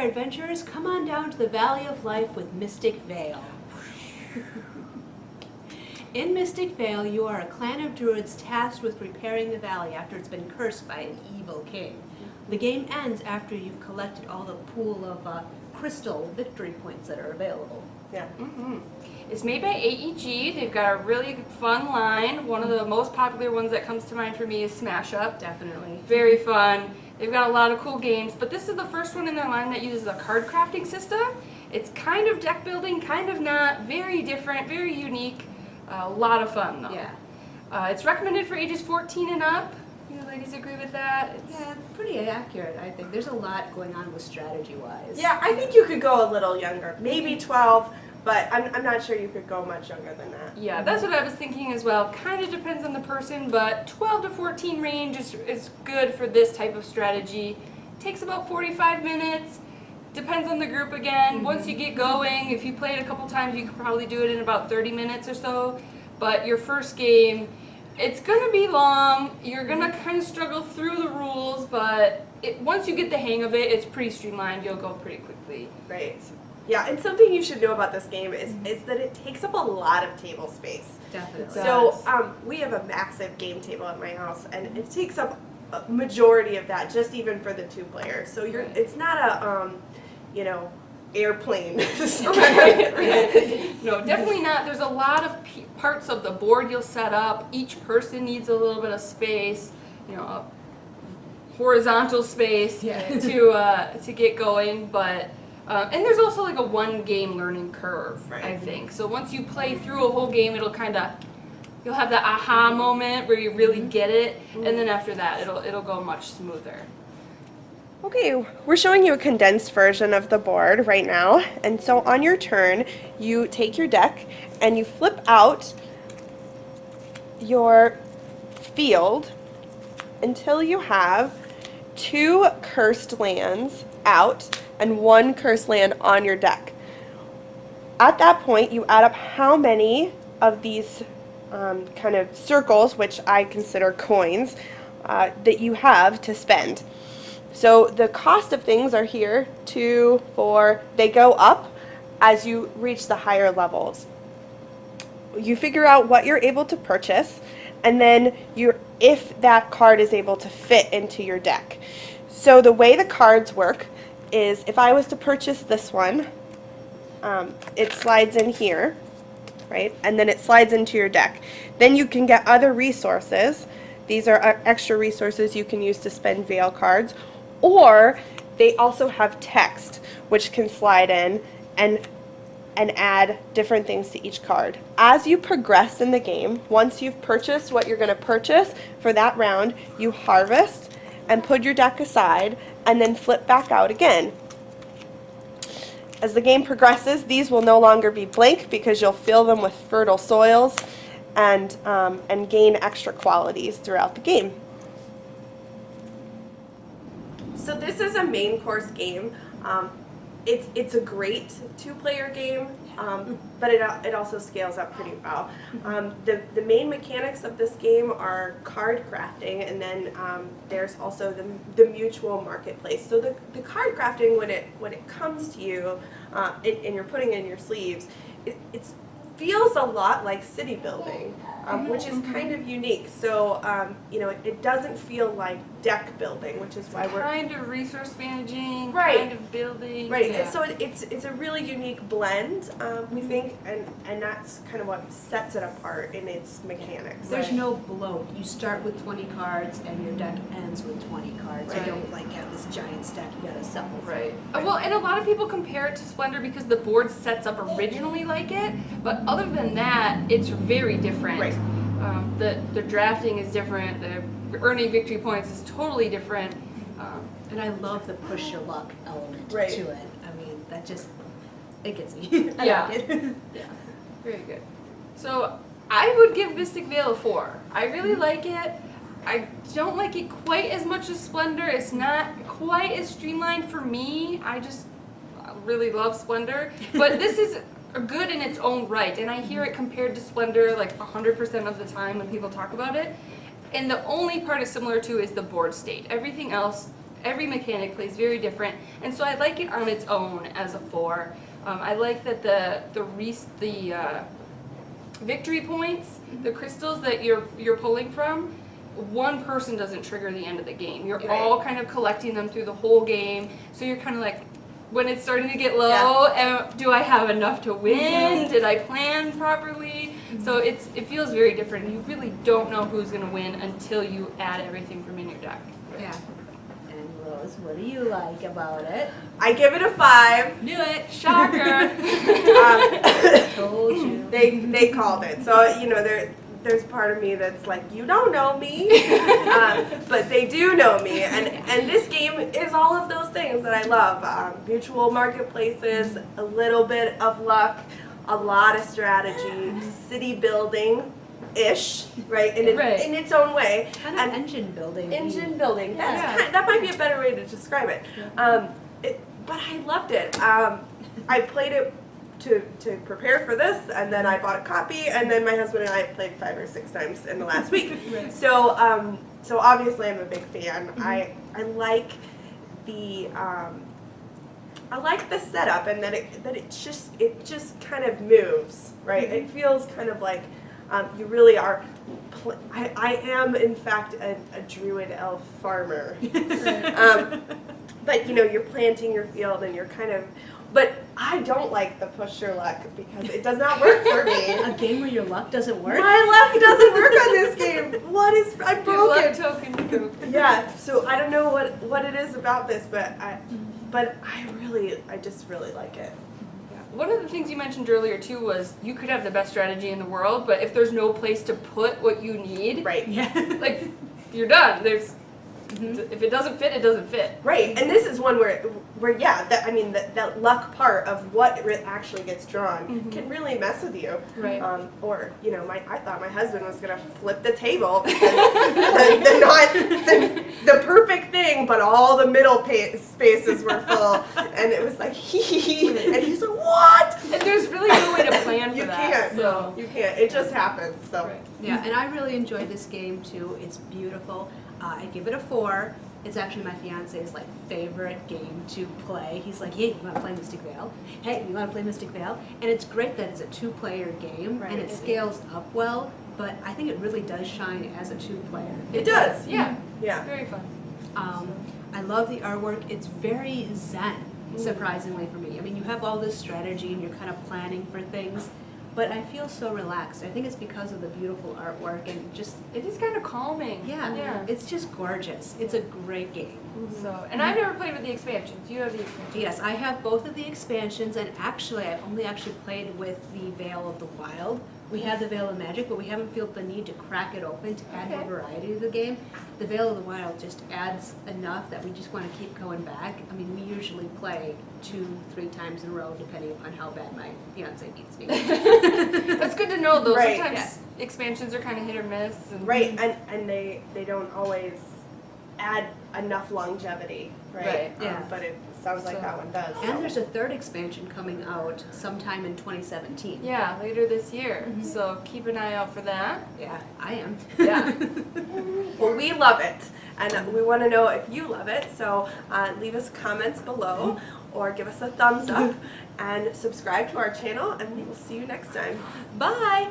adventurers, come on down to the Valley of Life with Mystic Vale. In Mystic Vale, you are a clan of druids tasked with repairing the valley after it's been cursed by an evil king. The game ends after you've collected all the pool of crystal victory points that are available. Yeah. It's made by AEG. They've got a really fun line. One of the most popular ones that comes to mind for me is Smash Up. Definitely. Very fun. They've got a lot of cool games, but this is the first one in their line that uses a card crafting system. It's kind of deck building, kind of not. Very different, very unique. A lot of fun though. Yeah. It's recommended for ages 14 and up. You ladies agree with that? Yeah, pretty accurate, I think. There's a lot going on with strategy-wise. Yeah, I think you could go a little younger, maybe 12, but I'm not sure you could go much younger than that. Yeah, that's what I was thinking as well. Kind of depends on the person, but 12 to 14 range is good for this type of strategy. Takes about 45 minutes. Depends on the group again. Once you get going, if you play it a couple times, you could probably do it in about 30 minutes or so. But your first game, it's going to be long. You're going to kind of struggle through the rules, but once you get the hang of it, it's pretty streamlined. You'll go pretty quickly. Right. Yeah, and something you should know about this game is that it takes up a lot of table space. Definitely. So we have a massive game table at my house, and it takes up a majority of that, just even for the 2 players. So it's not a airplane. No, definitely not. There's a lot of parts of the board you'll set up. Each person needs a little bit of space, a horizontal space to get going. But and there's also like a 1 game learning curve, right. I think. So once you play through a whole game, you'll have that aha moment where you really get it, and then after that, it'll go much smoother. Okay, we're showing you a condensed version of the board right now. And so on your turn, you take your deck and you flip out your field until you have 2 cursed lands out and 1 cursed land on your deck. At that point, you add up how many of these kind of circles, which I consider coins, that you have to spend. So the cost of things are here, 2, 4, they go up as you reach the higher levels. You figure out what you're able to purchase, and then if that card is able to fit into your deck. So the way the cards work is if I was to purchase this one, it slides in here, right? And then it slides into your deck. Then you can get other resources. These are extra resources you can use to spend Vale cards. Or they also have text, which can slide in and add different things to each card. As you progress in the game, once you've purchased what you're going to purchase for that round, you harvest and put your deck aside and then flip back out again. As the game progresses, these will no longer be blank because you'll fill them with fertile soils and gain extra qualities throughout the game. So this is a main course game. It's a great 2-player game, but it also scales up pretty well. The main mechanics of this game are card crafting, and then there's also the mutual marketplace. So the card crafting, when it comes to you and you're putting in your sleeves, it feels a lot like city building, which is kind of unique. So it doesn't feel like deck building, which is why we're kind of resource managing, right. kind of building. Right, yeah. and so it's a really unique blend, we think, and that's kind of what sets it apart in its mechanics. There's no bloat. You start with 20 cards and your deck ends with 20 cards. Right. You don't like have this giant stack you gotta shuffle through. Right. Well, and a lot of people compare it to Splendor because the board sets up originally like it, but other than that, it's very different. Right. The drafting is different. The earning victory points is totally different. And I love the push your luck element Right. to it. I mean, it gets me. I Yeah. like it. Yeah, very good. So I would give Mystic Vale a 4. I really like it. I don't like it quite as much as Splendor. It's not quite as streamlined for me. I just really love Splendor. But this is good in its own right. And I hear it compared to Splendor like 100% of the time when people talk about it. And the only part it's similar to is the board state. Everything else every mechanic plays very different, and so I like it on its own as a 4. I like that the victory points, the crystals that you're pulling from, one person doesn't trigger the end of the game. You're Right. all kind of collecting them through the whole game, so you're kind of like, when it's starting to get low, do I have enough to win? Did I plan properly? So it feels very different. You really don't know who's going to win until you add everything from in your deck. Yeah. And Rose, what do you like about it? I give it a 5. Knew it. Shocker! Told you. They called it. So, there's part of me that's like, you don't know me, but they do know me. And this game is all of those things that I love. Mutual marketplaces, a little bit of luck, a lot of strategy, city building-ish, right? In its own way. Kind of engine building. Engine building. Yeah. That might be a better way to describe it. But I loved it. I played it to prepare for this, and then I bought a copy, and then my husband and I played 5 or 6 times in the last week. Right. So obviously I'm a big fan. I like the setup, and that it just kind of moves, right? It feels kind of like you really are. I am in fact a druid elf farmer. But you're planting your field, and you're kind of. But I don't like the push your luck because it does not work for me. A game where your luck doesn't work? My luck doesn't work on this game. I'm Your luck broken. token broken. Yeah, so I don't know what it is about this, but I just really like it. One of the things you mentioned earlier too was you could have the best strategy in the world, but if there's no place to put what you need, Right. Yeah. like you're done. If it doesn't fit, it doesn't fit. Right, and this is one where that luck part of what actually gets drawn can really mess with you. Right. I thought my husband was gonna flip the table, the perfect thing, but all the middle spaces were full, and it was like and he's like, what? And there's really no way to plan for You that. can't. So. You can't. It just happens. So. Right. Yeah, and I really enjoyed this game too. It's beautiful. I give it a 4. It's actually my fiance's favorite game to play. He's like, hey, you want to play Mystic Vale? Hey, you want to play Mystic Vale? And it's great that it's a 2-player game, and it scales up well, but I think it really does shine as a 2-player. It does. Yeah. Yeah. Very fun. I love the artwork. It's very zen, surprisingly for me. I mean, you have all this strategy and you're kind of planning for things, but I feel so relaxed. I think it's because of the beautiful artwork and just, It is kind of calming. yeah, it's just gorgeous. It's a great game. So, and I've never played with the expansions. You have the expansions. Yes, I have both of the expansions, and actually I've only played with the Veil of the Wild. We have the Veil of Magic, but we haven't felt the need to crack it open to add more variety to the game. The Veil of the Wild just adds enough that we just want to keep going back. I mean, we usually play 2-3 times in a row, depending upon how bad my fiance beats me. That's good to know, though. Right. Sometimes expansions are kind of hit or miss. And Right, and they don't always add enough longevity, right? Right, yeah. But it sounds like So- that one does. And there's a 3rd expansion coming out sometime in 2017. Yeah, later this year. So keep an eye out for that. Yeah, I am. Yeah. Well, we love it, and we want to know if you love it. So leave us comments below, or give us a thumbs up, and subscribe to our channel. And we will see you next time. Bye!